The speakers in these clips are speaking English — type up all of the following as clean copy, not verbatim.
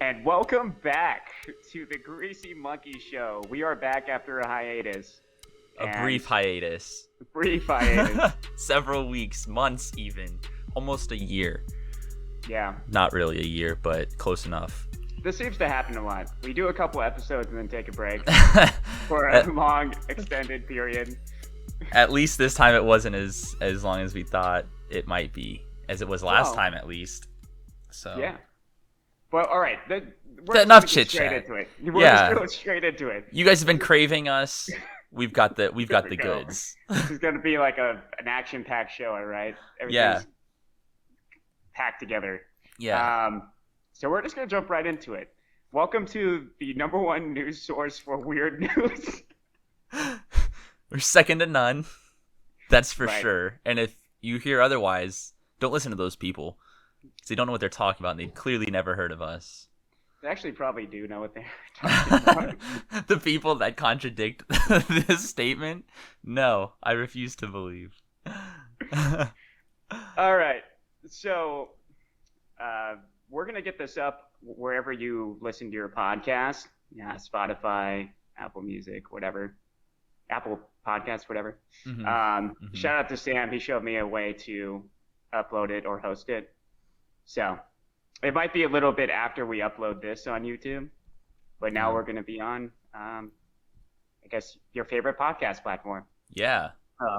And welcome back to the Greasy Monkey Show. We are back after a hiatus. A brief hiatus. Brief hiatus. Several weeks, months even. Almost a year. Yeah. Not really a year, but close enough. This seems to happen a lot. We do a couple episodes and then take a break for a long, extended period. At least this time it wasn't as long as we thought it might be. As it was last time, at least. So yeah. Well, all right. Enough chit chat. We're just going straight into it. You guys have been craving us. We've got the goods. This is going to be like an action-packed show, all right? Everything's packed together. Yeah. So we're just going to jump right into it. Welcome to the number one news source for weird news. We're second to none. That's for sure. And if you hear otherwise, don't listen to those people. Because they don't know what they're talking about, and they've clearly never heard of us. They actually probably do know what they're talking about. The people that contradict this statement? No, I refuse to believe. All right. So, we're going to get this up wherever you listen to your podcast. Yeah, Spotify, Apple Music, whatever. Apple Podcasts, whatever. Mm-hmm. Shout out to Sam. He showed me a way to upload it or host it. So it might be a little bit after we upload this on YouTube, but now we're going to be on, I guess, your favorite podcast platform. Yeah.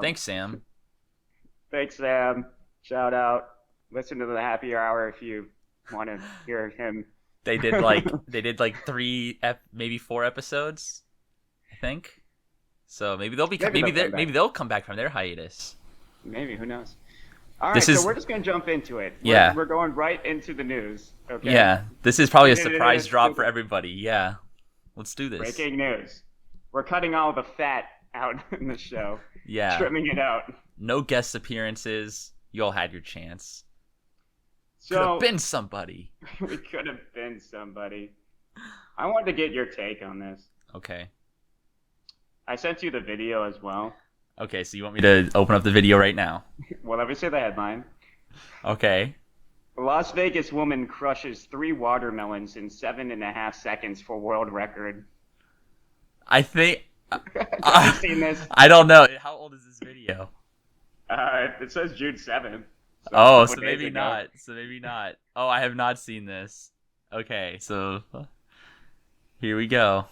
Thanks, Sam. Thanks, Sam. Shout out. Listen to the Happy Hour if you want to hear him. They did like 3, maybe 4 episodes, I think. So maybe they'll come back from their hiatus. Maybe, who knows? All right, so we're just going to jump into it. We're going right into the news. Okay. Yeah, this is probably a surprise drop for everybody. Yeah, let's do this. Breaking news. We're cutting all the fat out in the show. Yeah. Trimming it out. No guest appearances. You all had your chance. So, could have been somebody. We could have been somebody. I wanted to get your take on this. Okay. I sent you the video as well. Okay, so you want me to open up the video right now? Well, let me say the headline. Okay. Las Vegas woman crushes 3 watermelons in 7.5 seconds for world record. I think... Have you seen this? I don't know. How old is this video? It says June 7th. So maybe not. Oh, I have not seen this. Okay, so... Here we go.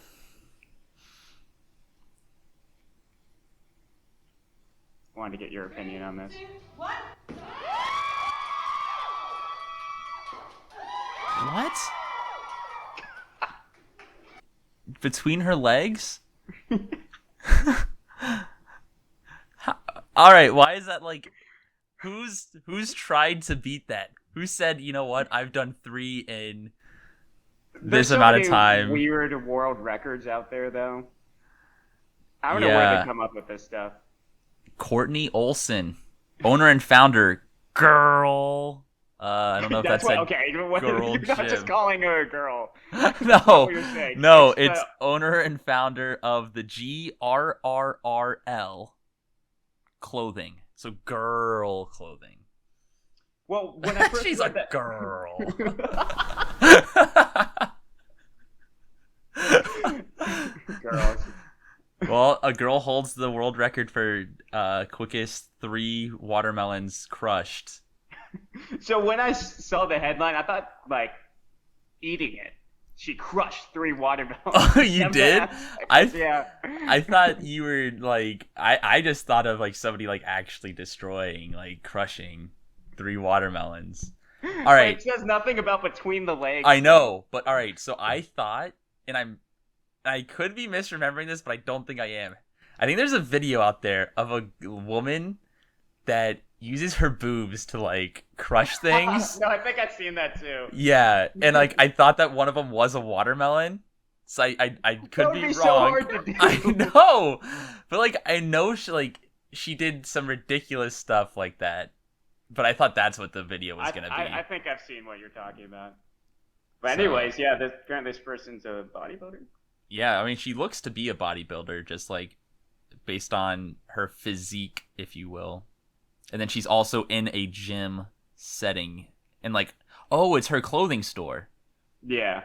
Wanted to get your opinion on this. What? Between her legs? All right, why is that like who's tried to beat that? Who said, "You know what? I've done 3 in this amount of time." Weird world records out there though. I don't know where they come up with this stuff. Courtney Olson, owner and founder, girl. I don't know if that's girl. You're not just calling her a girl. No, it's owner and founder of the GRRRL clothing. So girl clothing. Well, when I first she's a girl. Girls. Well, a girl holds the world record for quickest 3 watermelons crushed. So when I saw the headline, I thought, like, eating it. She crushed 3 watermelons. Oh, you did? Yeah. I thought you were, like... I just thought of, like, somebody, like, actually destroying, like, crushing 3 watermelons. All right. But it says nothing about between the legs. I know, but all right. So I thought, and I could be misremembering this, but I don't think I am. I think there's a video out there of a woman that uses her boobs to like crush things. No, I think I've seen that too. Yeah, and like I thought that one of them was a watermelon. So I could be wrong. So hard to do. I know, but like I know she did some ridiculous stuff like that. But I thought that's what the video was gonna be. I think I've seen what you're talking about. But anyways, apparently this person's a bodybuilder. Yeah, I mean, she looks to be a bodybuilder, just like based on her physique, if you will. And then she's also in a gym setting, and like, oh, it's her clothing store. Yeah.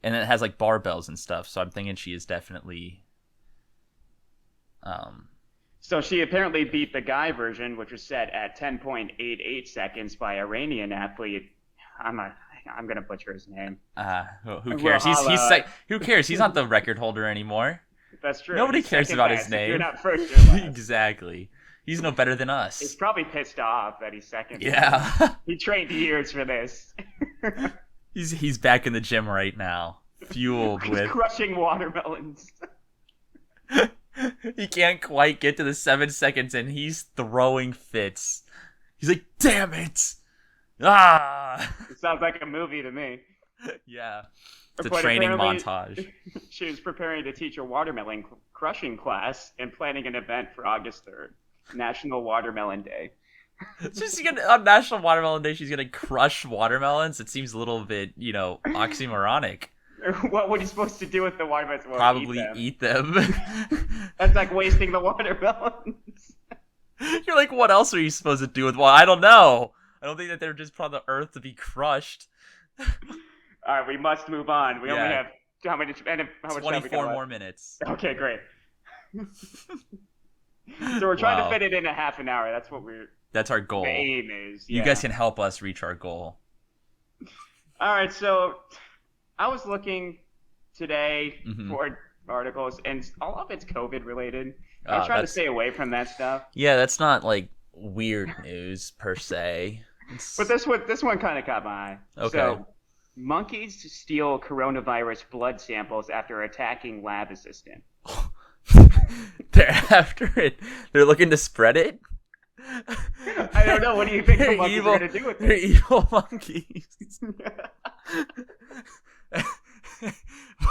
and it has like barbells and stuff. So I'm thinking she is definitely. So she apparently beat the guy version, which was set at 10.88 seconds by Iranian athlete. I'm gonna butcher his name. Who cares? Who cares? He's not the record holder anymore. That's true. Nobody cares about his name. You're not first. You're last. Exactly. He's no better than us. He's probably pissed off that he's second. Yeah. He trained years for this. He's back in the gym right now, fueled with crushing watermelons. He can't quite get to the 7 seconds, and he's throwing fits. He's like, "Damn it! Ah!" It sounds like a movie to me. Yeah. It's a training montage. She was preparing to teach a watermelon crushing class and planning an event for August 3rd, National Watermelon Day. On National Watermelon Day, she's gonna crush watermelons. It seems a little bit, oxymoronic. What were you supposed to do with the watermelons? Well, probably eat them. That's like wasting the watermelons. You're like, what else are you supposed to do with? Well, I don't know. I don't think that they're just put on the earth to be crushed. All right, we must move on. We only have how much 24 more minutes. Okay, great. So we're trying to fit it in a half an hour. That's our goal. The aim is. You guys can help us reach our goal. All right, so I was looking today for articles, and all of it's COVID related. I'm trying to stay away from that stuff. Yeah, that's not like weird news per se. But this one kind of caught my eye. Okay. So, monkeys steal coronavirus blood samples after attacking lab assistant. They're after it. They're looking to spread it. I don't know. What do you think the monkeys are going to do with it? They're evil monkeys.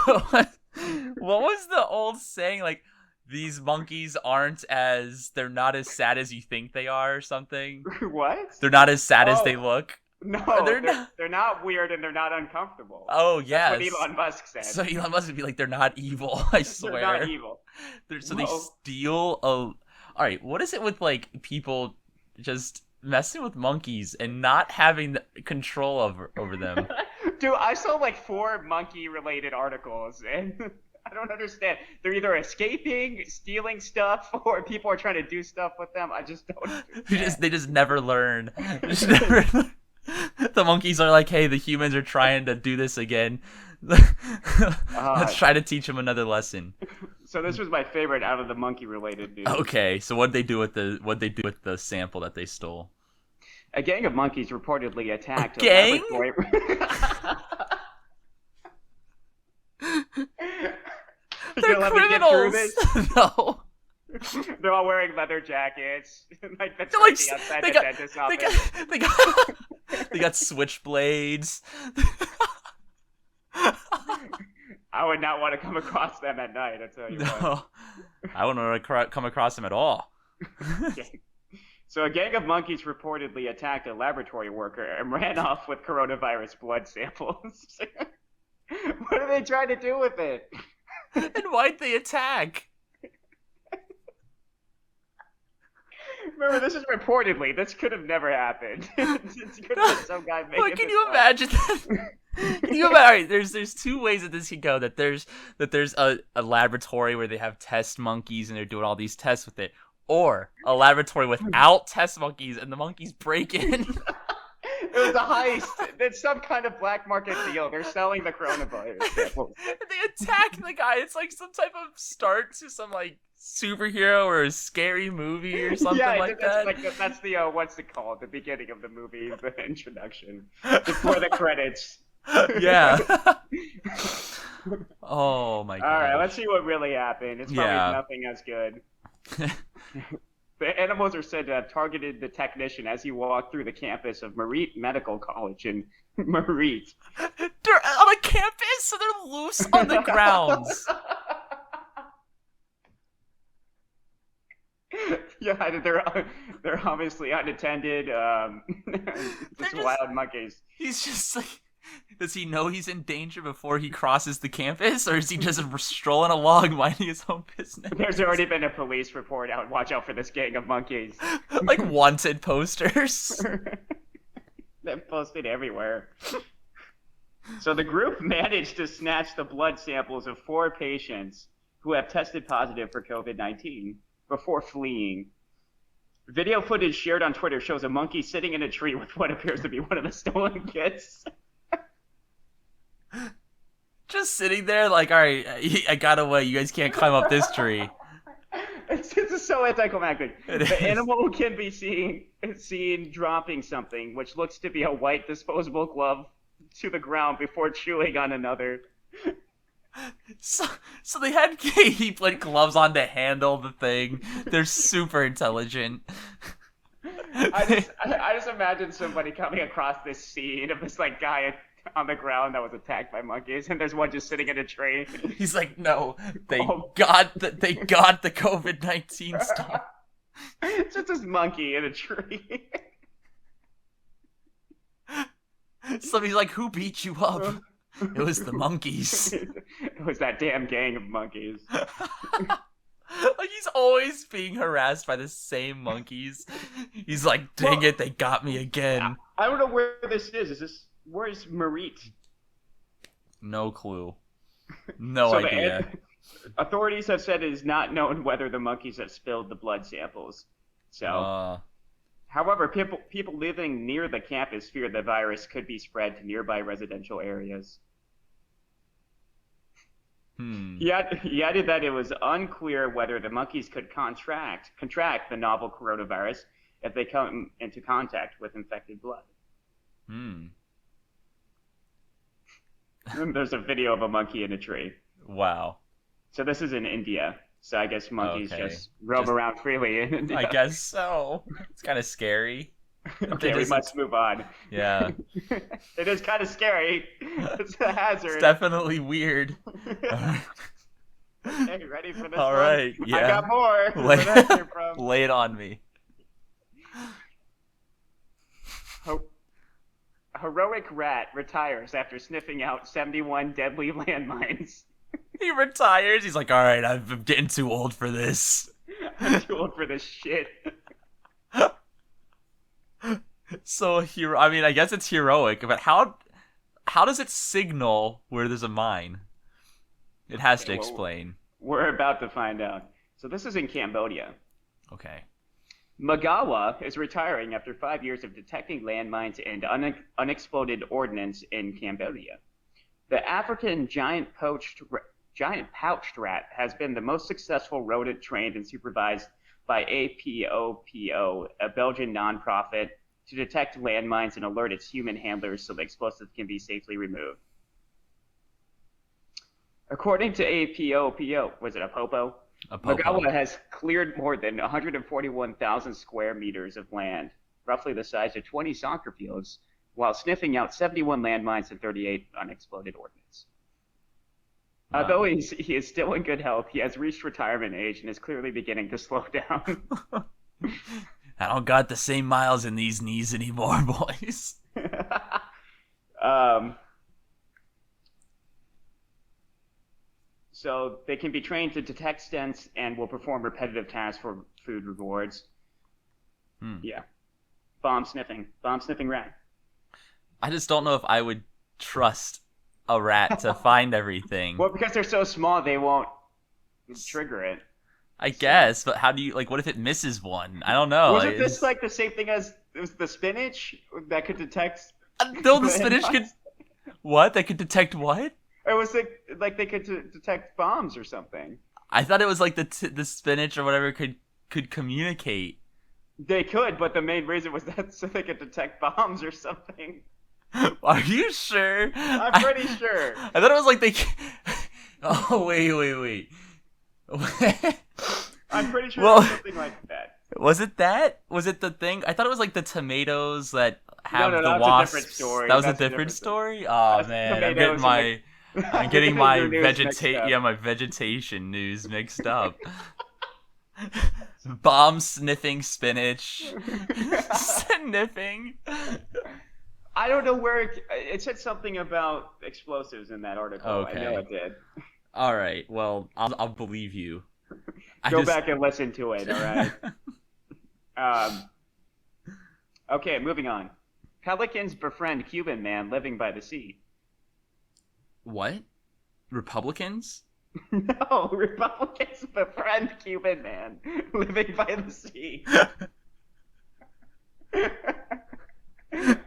What was the old saying? Like, these monkeys they're not as sad as you think they are, or something. What? They're not as sad as they look. No, they're not weird and they're not uncomfortable. Oh, yeah. That's what Elon Musk said. So Elon Musk would be like, they're not evil, I swear. They're not evil. They steal All right, what is it with, like, people just messing with monkeys and not having control over them? Dude, I saw, like, 4 monkey-related articles, and I don't understand. They're either escaping, stealing stuff, or people are trying to do stuff with them. I just don't understand. They just never learn. The monkeys are like, hey, the humans are trying to do this again. Let's try to teach them another lesson. So this was my favorite out of the monkey-related news. Okay, so what'd they do with the sample that they stole? A gang of monkeys reportedly attacked a gang? laboratory. They're criminals. No. They're all wearing leather jackets. Like that's outside the dentist's office. They got switchblades. I would not want to come across them at night, I tell you what. I wouldn't want to come across them at all. Okay. So a gang of monkeys reportedly attacked a laboratory worker and ran off with coronavirus blood samples. What are they trying to do with it? And why'd they attack? Remember, this is reportedly. This could have never happened. It's could have been some guy making Look, can you imagine that? Can you imagine? All right, there's 2 ways that this could go. That there's a laboratory where they have test monkeys and they're doing all these tests with it, or a laboratory without test monkeys and the monkeys break in. It was a heist. It's some kind of black market deal. They're selling the coronavirus samples. They attack the guy. It's like some type of start to some like superhero or a scary movie or something like that. That's the what's it called? The beginning of the movie, the introduction, before the credits. Yeah. Oh my god. All right, let's see what really happened. It's probably nothing as good. The animals are said to have targeted the technician as he walked through the campus of Merritt Medical College in Merritt. They're on a campus, so they're loose on the grounds. Yeah, they're obviously unattended. Just wild monkeys. He's just like, does he know he's in danger before he crosses the campus, or is he just strolling along minding his own business? There's already been a police report out. Watch out for this gang of monkeys. Like wanted posters. They're posted everywhere. So the group managed to snatch the blood samples of 4 patients who have tested positive for COVID-19 before fleeing. Video footage shared on Twitter shows a monkey sitting in a tree with what appears to be one of the stolen kits. Just sitting there like, all right, I got away. You guys can't climb up this tree. It's so anticlimactic. It The is. animal can be seen dropping something, which looks to be a white disposable glove, to the ground before chewing on another. So they had he put gloves on to handle the thing. They're super intelligent. I just imagine somebody coming across this scene of this like guy on the ground that was attacked by monkeys, and there's one just sitting in a tree. He's like, no, they got the COVID-19 stuff. It's just this monkey in a tree. Somebody's like, who beat you up? It was the monkeys. It was that damn gang of monkeys. Like, he's always being harassed by the same monkeys. He's like, dang it, they got me again. I don't know where this is. Where's Marit? No clue. No idea. Authorities have said it is not known whether the monkeys have spilled the blood samples. So, however, people living near the campus fear the virus could be spread to nearby residential areas. He added that it was unclear whether the monkeys could contract the novel coronavirus if they come into contact with infected blood. There's a video of a monkey in a tree. Wow. So this is in India. So I guess monkeys just roam around freely in India. I guess so. It's kind of scary. Okay, we must move on. Yeah. It is kind of scary. It's a hazard. It's definitely weird. Okay, ready for this All one? right, yeah. I got more. Where did that came from? Lay it on me. Heroic rat retires after sniffing out 71 deadly landmines. He retires. He's like, all right, I'm getting too old for this. I'm too old for this shit. So I mean, I guess it's heroic, but how does it signal where there's a mine? It has to explain. We're about to find out. So this is in Cambodia. Okay. Magawa is retiring after 5 years of detecting landmines and unexploded ordnance in Cambodia. The African giant pouched rat has been the most successful rodent trained and supervised by APOPO, a Belgian nonprofit, to detect landmines and alert its human handlers so the explosives can be safely removed. According to APOPO, was it a Popo? Magawa has cleared more than 141,000 square meters of land, roughly the size of 20 soccer fields, while sniffing out 71 landmines and 38 unexploded ordnance. Wow. Although he is still in good health, he has reached retirement age and is clearly beginning to slow down. I don't got the same miles in these knees anymore, boys. So they can be trained to detect scents and will perform repetitive tasks for food rewards. Yeah. Bomb sniffing rat. I just don't know if I would trust a rat to find everything. Well, because they're so small, they won't trigger it. I guess, but how do you, like, what if it misses one? I don't know. Wasn't this like the same thing as the spinach that could detect? No, the spinach could. What? They could detect what? It was like they could detect bombs or something. I thought it was like the spinach or whatever could communicate. They could, but the main reason was that so they could detect bombs or something. Are you sure? I'm pretty sure. I thought it was like they. Oh wait. I'm pretty sure it was something like that. Was it that? Was it the thing? I thought it was like the tomatoes that have the that's wasps. A different story. That was a different story. Oh man, I'm getting my vegetation news mixed up. Bomb sniffing spinach. Sniffing. I don't know where it said something about explosives in that article. Okay. I know it did. All right. Well, I'll believe you. Go back and listen to it. All right. Okay, moving on. Pelicans befriend Cuban man living by the sea. What? Republicans? No, Republicans befriend Cuban man living by the sea.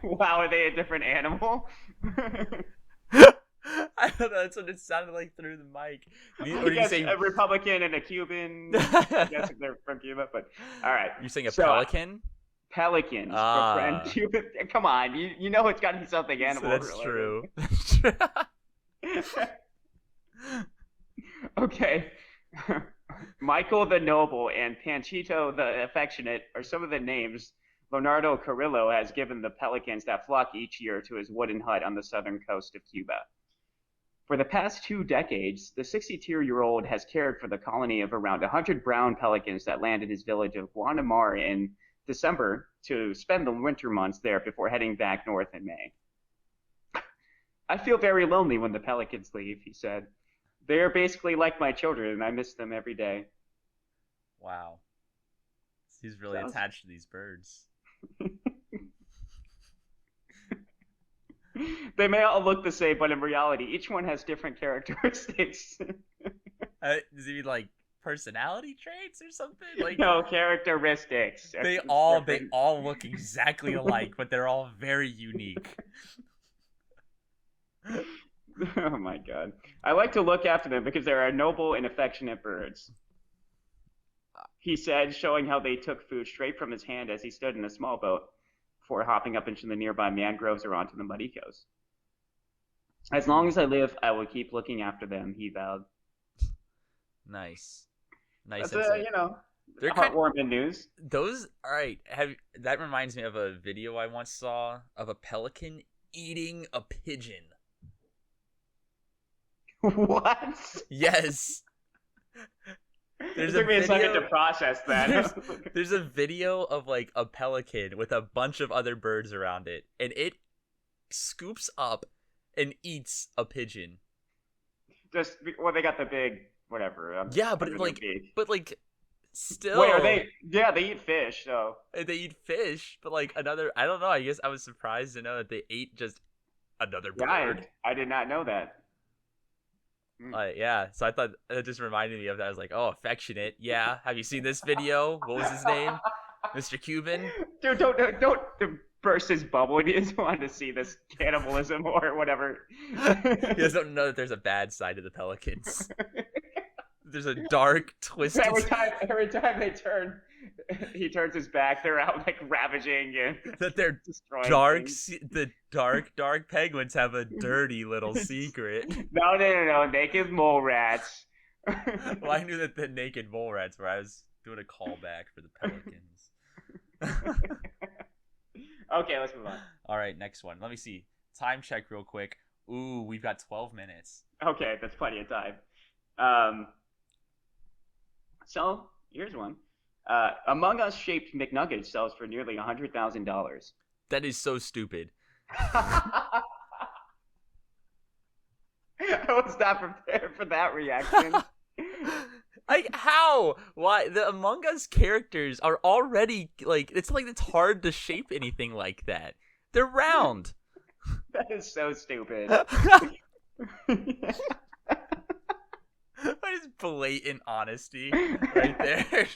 Wow, are they a different animal? I don't know. That's what it sounded like through the mic. I Or did you guess say? a Republican and a Cuban. I guess if they're from Cuba, but all right. You're saying a So pelican? pelicans befriend Ah, Cuban. Come on, you know it's got to be something so animal that's related. true. That's true. Okay. Michael the Noble and Panchito the Affectionate are some of the names Leonardo Carrillo has given the pelicans that flock each year to his wooden hut on the southern coast of Cuba. For the past 2 decades, the 62-year-old has cared for the colony of around 100 brown pelicans that land in his village of Guanamar in December to spend the winter months there before heading back north in May. I feel very lonely when the pelicans leave, he said. They are basically like my children, and I miss them every day. Wow. He's really Sounds... attached to these birds. They may all look the same, but in reality, each one has different characteristics. Does he mean like personality traits or something? Like no, characteristics. they all look exactly alike, but they're all very unique. Oh my god. I like to look after them because they are noble and affectionate birds. He said, showing how they took food straight from his hand as he stood in a small boat before hopping up into the nearby mangroves or onto the muddy coast. As long as I live, I will keep looking after them, he vowed. Nice. Nice. That's they're heartwarming news. Those, all right. That reminds me of a video I once saw of a pelican eating a pigeon. What? Yes. It took me a second to process that. There's a video of like a pelican with a bunch of other birds around it, and it scoops up and eats a pigeon. Just they got the big whatever. Yeah, but like, still. Wait, are they? Yeah, they eat fish. So they eat fish, but like another. I don't know. I guess I was surprised to know that they ate just another bird. Yeah, I did not know that. Yeah, so I thought it just reminded me of that. I was like, oh, affectionate. Yeah, have you seen this video? What was his name? Mr. Cuban? Dude, don't burst his bubble. He doesn't want to see this cannibalism or whatever. He doesn't know that there's a bad side to the pelicans. There's a dark, twisted... Every time they turn, he turns his back, they're out like ravaging and that they're destroying dark. things. The dark penguins have a dirty little secret. No, naked mole rats. Well, I knew that the naked mole rats were. I was doing a callback for the pelicans. Okay, let's move on. All right, next one. Let me see. Time check real quick. Ooh, we've got 12 minutes. Okay, that's plenty of time. So, here's one. Among Us shaped McNugget sells for nearly $100,000. That is so stupid. I was not prepared for that reaction. Like, how? Why? The Among Us characters are already, like, it's hard to shape anything like that. They're round. That is so stupid. That is blatant honesty right there.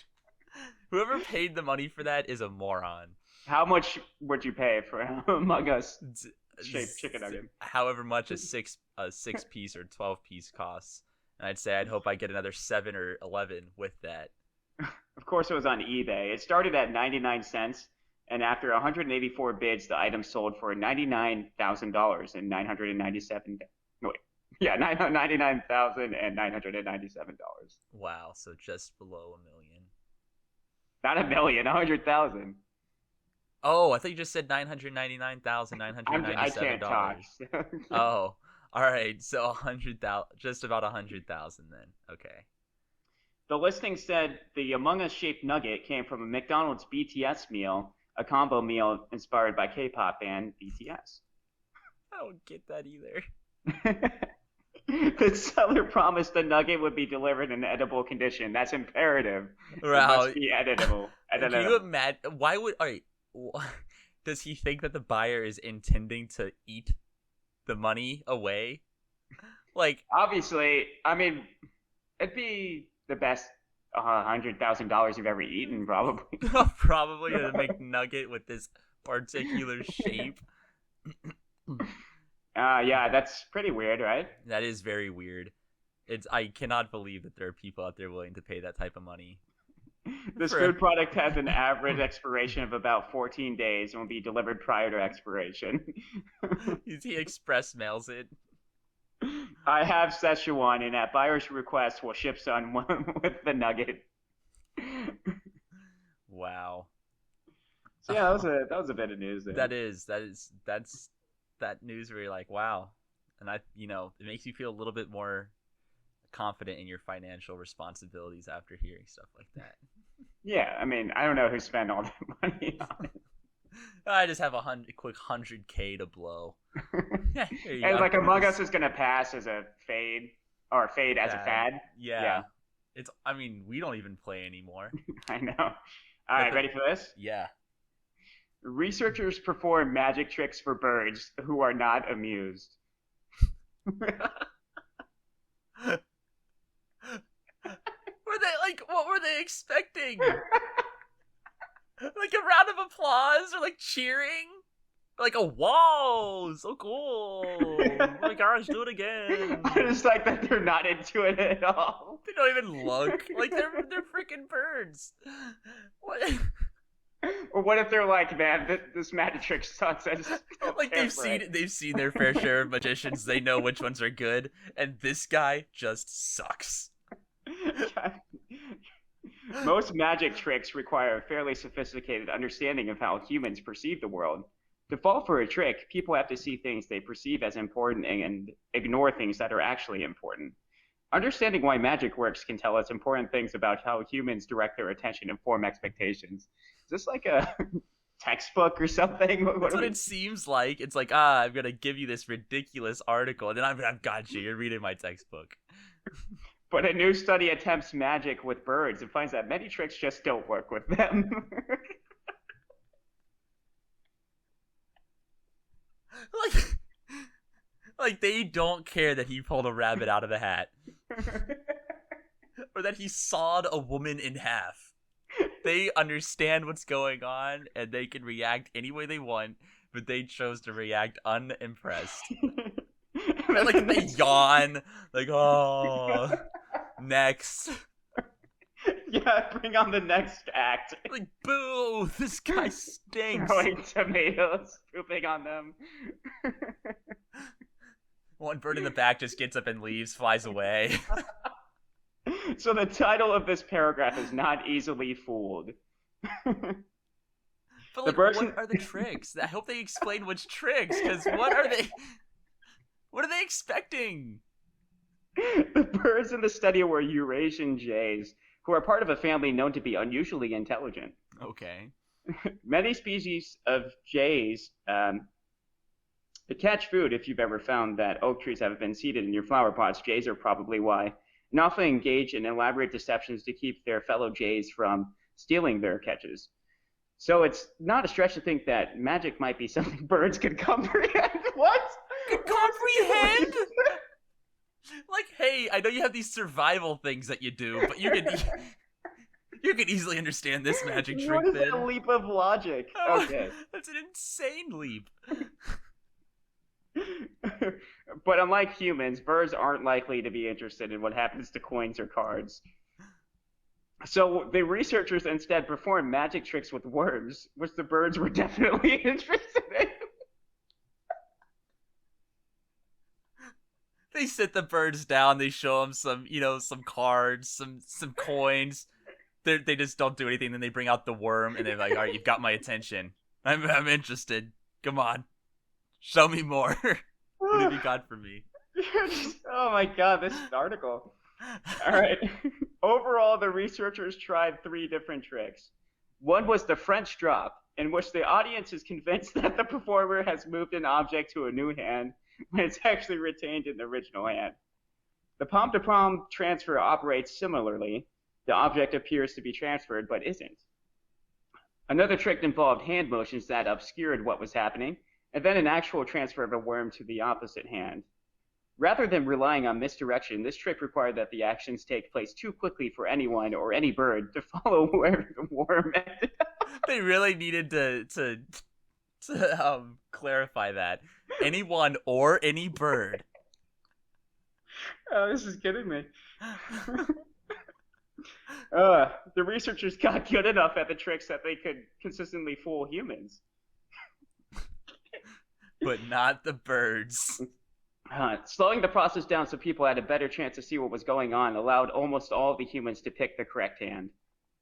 Whoever paid the money for that is a moron. How much would you pay for Among Us shaped chicken nugget? However much a six piece or 12 piece costs. And I'd hope I get another 7 or 11 with that. Of course, it was on eBay. It started at 99 cents, and after 184 bids, the item sold for $99,000 and $997. No, wait. Yeah, $99,997. Wow, so just below $1 million. Not $1 million, 100,000. Oh, I thought you just said $999,997. I can't talk. Oh, all right. So 100,000, just about 100,000 then. Okay. The listing said the Among Us shaped nugget came from a McDonald's BTS meal, a combo meal inspired by K-pop band BTS. I don't get that either. The seller promised the nugget would be delivered in edible condition. That's imperative. Wow. It must be editable. Can you imagine? Why would? All right. Does he think that the buyer is intending to eat the money away? Like, Obviously, I mean, it'd be the best $100,000 you've ever eaten, probably. probably a McNugget with this particular shape. Yeah, that's pretty weird, right? That is very weird. I cannot believe that there are people out there willing to pay that type of money This for. food product has an average expiration of about 14 days and will be delivered prior to expiration. He express mails it. I have Szechuan, and at buyer's request, will ship some with the nugget. Wow. So yeah, that was a bit of news there. That's that news where you're like, wow, and it makes you feel a little bit more confident in your financial responsibilities after hearing stuff like that. Yeah, I mean, I don't know who spent all that money on it. I just have a quick 100K to blow. Yeah, And like Among Us is gonna pass as a fade, or fade as a fad. Yeah. It's. I mean, we don't even play anymore. I know. All right, ready for this? Yeah. Researchers perform magic tricks for birds who are not amused. What were they expecting? Like a round of applause or like cheering? Like, oh, whoa, so cool. Oh my gosh, do it again. I just like that they're not into it at all. They don't even look. Like, they're freaking birds. What? Or what if they're like, man, this magic trick sucks. I just like they've seen their fair share of magicians. They know which ones are good, and this guy just sucks. Most magic tricks require a fairly sophisticated understanding of how humans perceive the world. To fall for a trick, people have to see things they perceive as important and ignore things that are actually important. Understanding why magic works can tell us important things about how humans direct their attention and form expectations. Is this like a textbook or something? That's what it seems like. It's like, I'm going to give you this ridiculous article, and then I've got you. You're reading my textbook. But a new study attempts magic with birds and finds that many tricks just don't work with them. like they don't care that he pulled a rabbit out of the hat. Or that he sawed a woman in half. They understand what's going on, and they can react any way they want, but they chose to react unimpressed. Like, they yawn, like, oh, next. Yeah, bring on the next act. Like, boo, this guy stinks. Throwing tomatoes, pooping on them. One bird in the back just gets up and leaves, flies away. So the title of this paragraph is Not Easily Fooled. But like, what are the tricks? I hope they explain which tricks, because what are they expecting? The birds in the study were Eurasian jays, who are part of a family known to be unusually intelligent. Okay. Many species of jays catch food. If you've ever found that oak trees haven't been seeded in your flower pots, jays are probably why, and often engage in elaborate deceptions to keep their fellow jays from stealing their catches. So it's not a stretch to think that magic might be something birds could comprehend. What? Could comprehend? Like, hey, I know you have these survival things that you do, but you can easily understand this magic trick. What is that leap of logic? Okay. That's an insane leap. But unlike humans, birds aren't likely to be interested in what happens to coins or cards. So the researchers instead performed magic tricks with worms, which the birds were definitely interested in. They sit the birds down, they show them some cards, some coins. They just don't do anything, then they bring out the worm, and they're like, all right, you've got my attention. I'm interested. Come on. Show me more. What have you got for me? Oh my god, this article. All right. Overall, the researchers tried 3 different tricks. One was the French drop, in which the audience is convinced that the performer has moved an object to a new hand when it's actually retained in the original hand. The palm-to-palm transfer operates similarly. The object appears to be transferred, but isn't. Another trick involved hand motions that obscured what was happening, and then an actual transfer of a worm to the opposite hand. Rather than relying on misdirection, this trick required that the actions take place too quickly for anyone or any bird to follow where the worm ended. They really needed to clarify that. Anyone or any bird. Oh, this is kidding me. The researchers got good enough at the tricks that they could consistently fool humans. But not the birds. Slowing the process down so people had a better chance to see what was going on allowed almost all of the humans to pick the correct hand.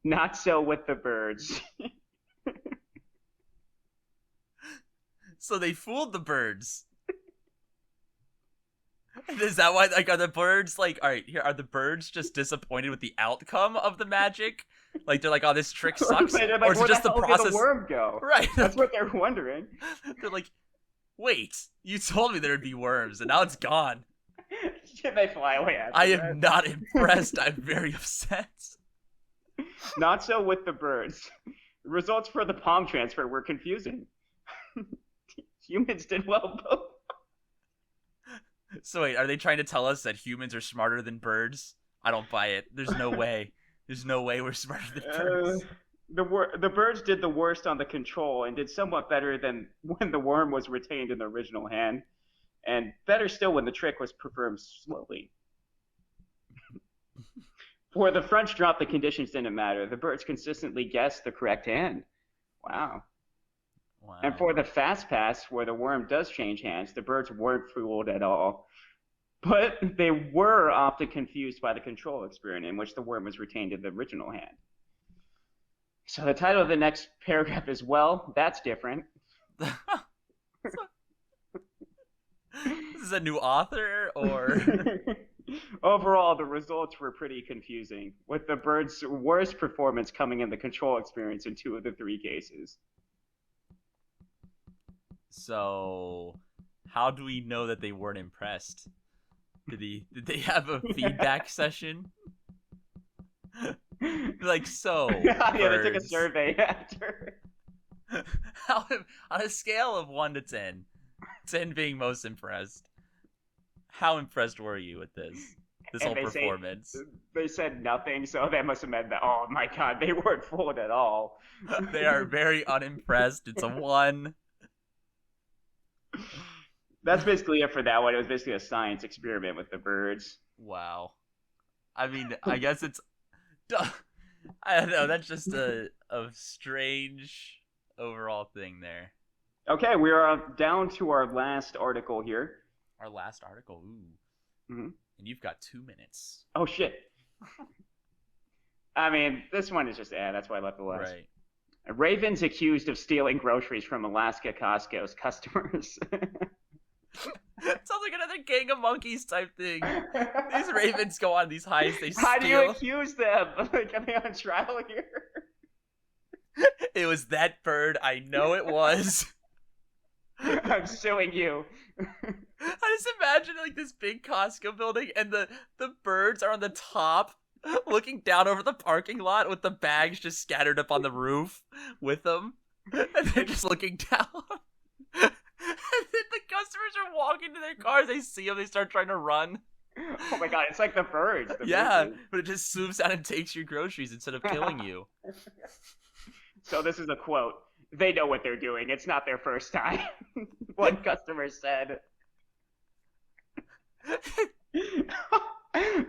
Not so with the birds. So they fooled the birds. Is that why, like, are the birds, like, all right, here, are the birds just disappointed with the outcome of the magic? Like, they're like, oh, this trick sucks? Like, or is it just the process? Where did the worm go? Right. That's what they're wondering. They're like, wait, you told me there'd be worms, and now it's gone. They fly away after I that. am not impressed. I'm very upset. Not so with the birds. The results for the palm transfer were confusing. Humans did well both. So wait, are they trying to tell us that humans are smarter than birds? I don't buy it. There's no way. There's no way we're smarter than birds. The birds did the worst on the control and did somewhat better than when the worm was retained in the original hand, and better still when the trick was performed slowly. For the French drop, the conditions didn't matter. The birds consistently guessed the correct hand. Wow. And for the fast pass, where the worm does change hands, the birds weren't fooled at all. But they were often confused by the control experiment in which the worm was retained in the original hand. So the title of the next paragraph is, well, that's different. This is a new author, or? Overall, the results were pretty confusing, with the birds' worst performance coming in the control experience in 2 of the 3 cases. So, how do we know that they weren't impressed? Did they have a feedback session? Like, so, yeah, birds, they took a survey after. On a scale of 1 to 10, 10 being most impressed, how impressed were you with this whole performance? They said nothing, so that must have meant that, oh my god, they weren't fooled at all. They are very unimpressed. It's a 1. That's basically it for that one. It was basically a science experiment with the birds. Wow. I mean, I guess it's... I don't know, that's just a strange overall thing there. Okay, we are down to our last article here. Our last article, ooh. Mm-hmm. And you've got 2 minutes. Oh, shit. I mean, this one is just, that's why I left the last. Right. Ravens accused of stealing groceries from Alaska Costco's customers. Sounds like another Gang of Monkeys type thing. These ravens go on these heists, they steal. How do you accuse them? Like, are they on trial here? It was that bird. I know it was. I'm suing you. I just imagine like this big Costco building and the birds are on the top looking down over the parking lot with the bags just scattered up on the roof with them. And they're just looking down. And then the customers are walking to their cars. They see them. They start trying to run. Oh my god, it's like the birds. Yeah, but it just swoops down and takes your groceries instead of killing you. So this is a quote. They know what they're doing. It's not their first time. One customer said.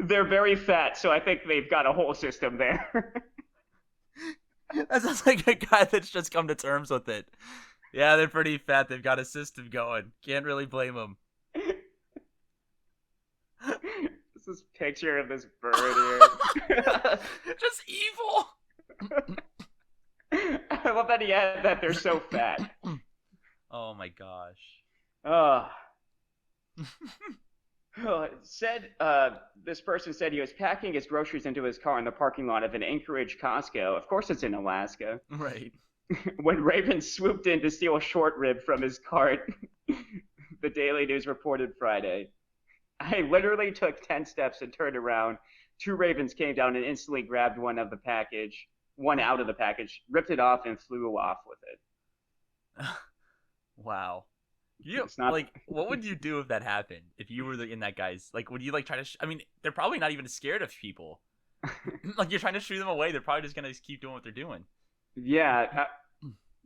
They're very fat, so I think they've got a whole system there. That sounds like a guy that's just come to terms with it. Yeah, they're pretty fat. They've got a system going. Can't really blame them. This is a picture of this bird here. Just evil. I love that he had that they're so fat. Oh my gosh. This person said he was packing his groceries into his car in the parking lot of an Anchorage Costco. Of course it's in Alaska. Right. When ravens swooped in to steal a short rib from his cart, the Daily News reported Friday. I literally took 10 steps and turned around. 2 ravens came down and instantly grabbed one out of the package, ripped it off, and flew off with it. Wow. It's not like, what would you do if that happened? If you were in that guy's, like, would you like try to? I mean, they're probably not even scared of people. Like, you're trying to shoo them away. They're probably just gonna keep doing what they're doing. yeah.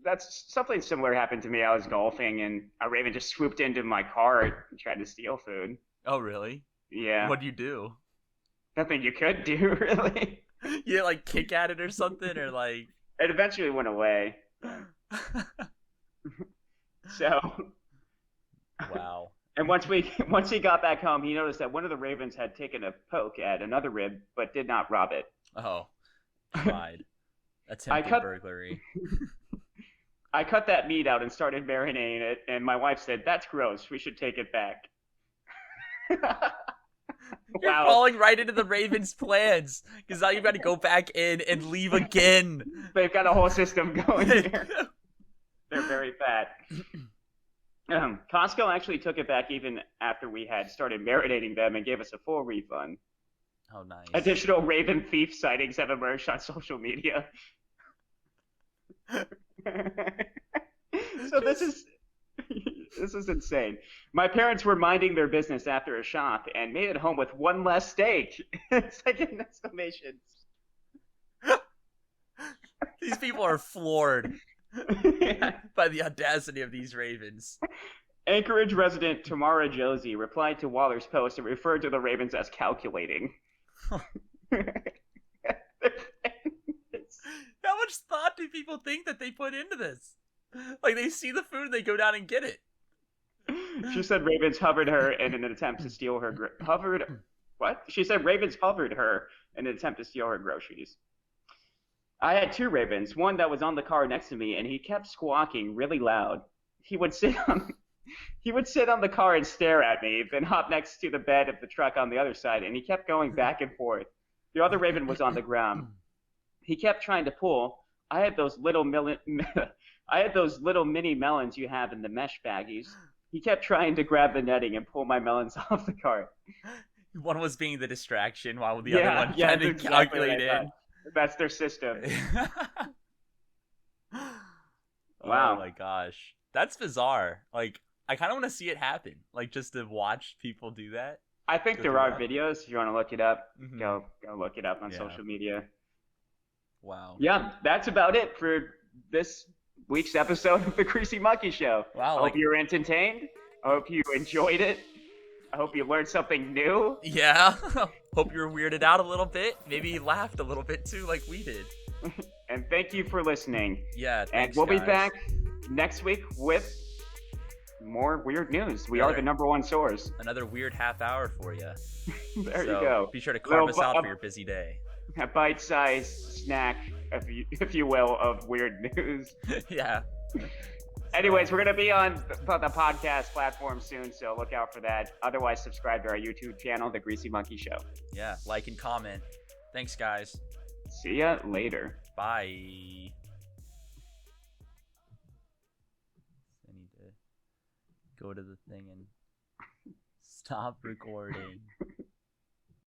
That's something similar happened to me. I was golfing and a raven just swooped into my car and tried to steal food. Oh, really? Yeah, What'd you do? nothing you could do really. You like kick at it or something, or like? It eventually went away. So, Wow. and once he got back home, he noticed that one of the ravens had taken a poke at another rib, but did not rob it. Oh, tried. Attempted cut burglary. I cut that meat out and started marinating it, and my wife said, "That's gross. We should take it back." You're Wow. falling right into the Ravens' plans because now you've got to go back in and leave again. They've got a whole system going here. They're very fat. Costco actually took it back even after we had started marinating them and gave us a full refund. Oh, nice. Additional raven thief sightings have emerged on social media. So this is insane. My parents were minding their business after a shop and made it home with one less steak. It's like an exclamation. These people are floored Yeah. by the audacity of these ravens. Anchorage resident Tamara Josie replied to Waller's post and referred to the ravens as calculating. How much thought do people think that they put into this? Like, they see the food and they go down and get it. She said ravens hovered her in an attempt to steal her What? She said ravens hovered her in an attempt to steal her groceries. I had two ravens, one that was on the car next to me, and he kept squawking really loud. He would sit on the car and stare at me, then hop next to the bed of the truck on the other side, and he kept going back and forth. The other raven was on the ground. He kept trying to pull. I had those little mini melons you have in the mesh baggies. He kept trying to grab the netting and pull my melons off the cart. One was being the distraction while the other one tried to calculate it. That's their system. Oh Wow. my gosh. That's bizarre. Like, I kind of want to see it happen. Like, just to watch people do that. I think there are videos. If you want to look it up, go look it up on Yeah. social media. Wow. Yeah, that's about it for this week's episode of the Greasy Monkey Show. Wow. I hope you were entertained. I hope you enjoyed it. I hope you learned something new. Yeah. Hope you were weirded out a little bit. Maybe you laughed a little bit too, like we did. And thank you for listening. Yeah, thanks, and we'll be guys. back next week with more weird news. We are the number one source. Another weird half hour for you. There you go. Be sure to carve us out for your busy day. A bite-sized snack, if you will, of weird news. Yeah. Anyways, we're going to be on the podcast platform soon, so look out for that. Otherwise, subscribe to our YouTube channel, The Greasy Monkey Show. Yeah, like and comment. Thanks, guys. See ya later. Bye. I need to go to the thing and stop recording.